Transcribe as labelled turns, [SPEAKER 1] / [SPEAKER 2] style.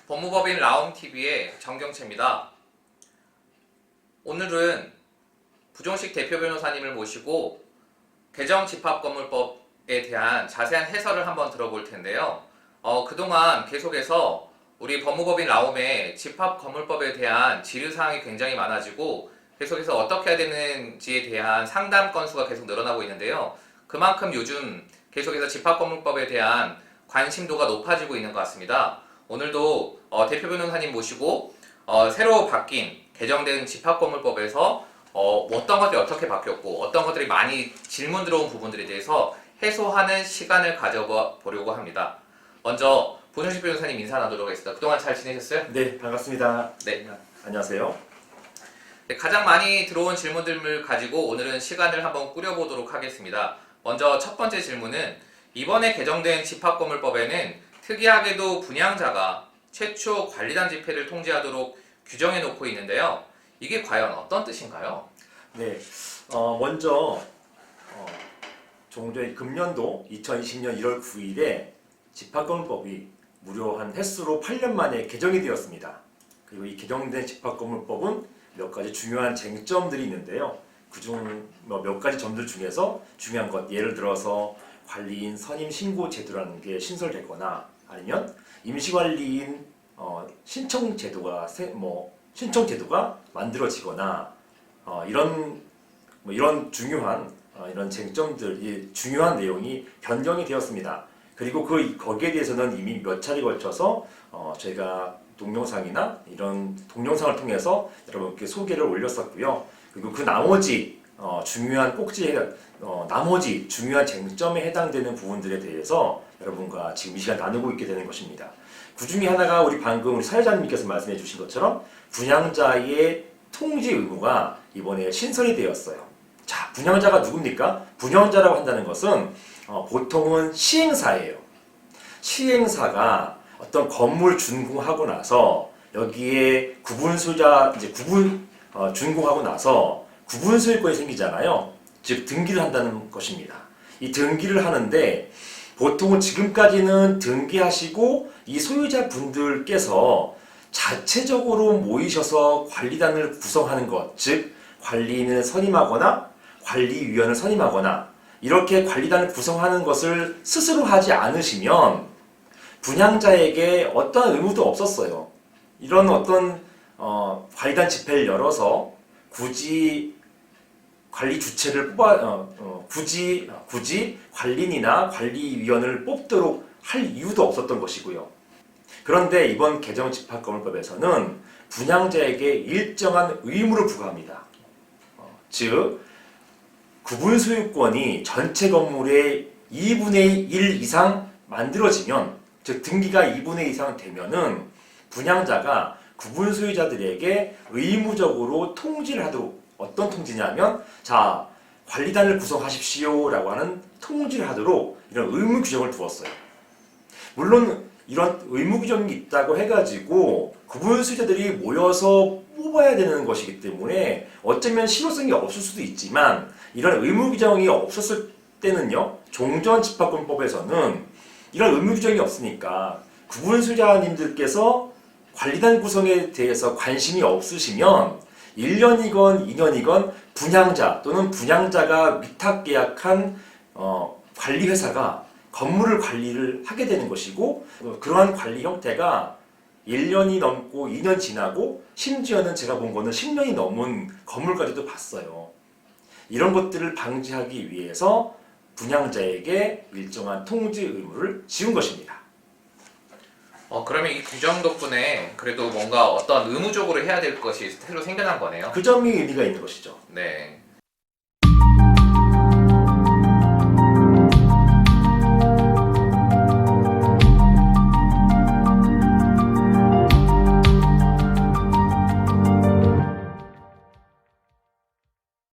[SPEAKER 1] 법무법인 라움TV의 정경채입니다. 오늘은 부종식 대표 변호사님을 모시고 개정집합건물법에 대한 자세한 해설을 한번 들어볼 텐데요. 그동안 계속해서 우리 법무법인 라움의 집합건물법에 대한 질의사항이 굉장히 많아지고 계속해서 어떻게 해야 되는지에 대한 상담 건수가 계속 늘어나고 있는데요. 그만큼 요즘 계속해서 집합건물법에 대한 관심도가 높아지고 있는 것 같습니다. 오늘도 대표 변호사님 모시고 새로 바뀐 개정된 집합건물법에서 어떤 것들이 어떻게 바뀌었고 어떤 것들이 많이 질문 들어온 부분들에 대해서 해소하는 시간을 가져보려고 합니다. 먼저 본영식 변호사님 인사 나누도록 하겠습니다. 그동안 잘 지내셨어요?
[SPEAKER 2] 네, 반갑습니다.
[SPEAKER 1] 네.
[SPEAKER 2] 안녕하세요.
[SPEAKER 1] 네, 가장 많이 들어온 질문들을 가지고 오늘은 시간을 한번 꾸려보도록 하겠습니다. 먼저 첫 번째 질문은 이번에 개정된 집합건물법에는 특이하게도 분양자가 최초 관리단 집회를 통지하도록 규정해 놓고 있는데요. 이게 과연 어떤 뜻인가요?
[SPEAKER 2] 네, 먼저 종전에 금년도 2020년 1월 9일에 집합건물법이 무려 한 횟수로 8년 만에 개정이 되었습니다. 그리고 이 개정된 집합건물법은 몇 가지 중요한 쟁점들이 있는데요. 그중 몇 가지 점들 중에서 중요한 것, 예를 들어서 관리인 선임 신고 제도라는 게 신설되거나 아니면 임시관리인 신청 제도가 만들어지거나 이런 중요한 이런 쟁점들, 중요한 내용이 변경이 되었습니다. 그리고 거기에 대해서는 이미 몇 차례 걸쳐서 저희가 동영상이나 이런 동영상을 통해서 여러분께 소개를 올렸었고요. 그리고 그 나머지 중요한 나머지 중요한 쟁점에 해당되는 부분들에 대해서 여러분과 지금 이 시간 나누고 있게 되는 것입니다. 그 중에 하나가 우리 방금 우리 사회자님께서 말씀해 주신 것처럼 분양자의 통지 의무가 이번에 신설이 되었어요. 자, 분양자가 누굽니까? 분양자라고 한다는 것은 보통은 시행사예요. 시행사가 어떤 건물 준공하고 나서 여기에 준공하고 나서 구분 소유권이 생기잖아요. 즉 등기를 한다는 것입니다. 이 등기를 하는데 보통은 지금까지는 등기하시고 이 소유자분들께서 자체적으로 모이셔서 관리단을 구성하는 것, 즉 관리인을 선임하거나 관리위원을 선임하거나 이렇게 관리단을 구성하는 것을 스스로 하지 않으시면 분양자에게 어떠한 의무도 없었어요. 이런 어떤 관리단 집회를 열어서 굳이 관리 주체를 굳이 관리인이나 관리위원을 뽑도록 할 이유도 없었던 것이고요. 그런데 이번 개정 집합건물법에서는 분양자에게 일정한 의무를 부과합니다. 즉 구분 소유권이 전체 건물의 2분의 1 이상 만들어지면, 즉 등기가 2분의 1 이상 되면은 분양자가 구분 소유자들에게 의무적으로 통지를 하도록, 어떤 통지냐면 자, 관리단을 구성하십시오 라고 하는 통지를 하도록 이런 의무 규정을 두었어요. 물론 이런 의무 규정이 있다고 해가지고 구분 소유자들이 모여서 뽑아야 되는 것이기 때문에 어쩌면 실효성이 없을 수도 있지만, 이런 의무 규정이 없었을 때는요, 종전 집합건물법에서는 이런 의무 규정이 없으니까 구분 소유자님들께서 관리단 구성에 대해서 관심이 없으시면 1년이건 2년이건 분양자 또는 분양자가 위탁 계약한 관리회사가 건물을 관리를 하게 되는 것이고, 그러한 관리 형태가 1년이 넘고 2년 지나고 심지어는 제가 본 거는 10년이 넘은 건물까지도 봤어요. 이런 것들을 방지하기 위해서 분양자에게 일정한 통지 의무를 지운 것입니다.
[SPEAKER 1] 그러면 이 규정 덕분에 그래도 뭔가 어떤 의무적으로 해야 될 것이 새로 생겨난 거네요.
[SPEAKER 2] 그 점이 의미가 있는 것이죠.
[SPEAKER 1] 네.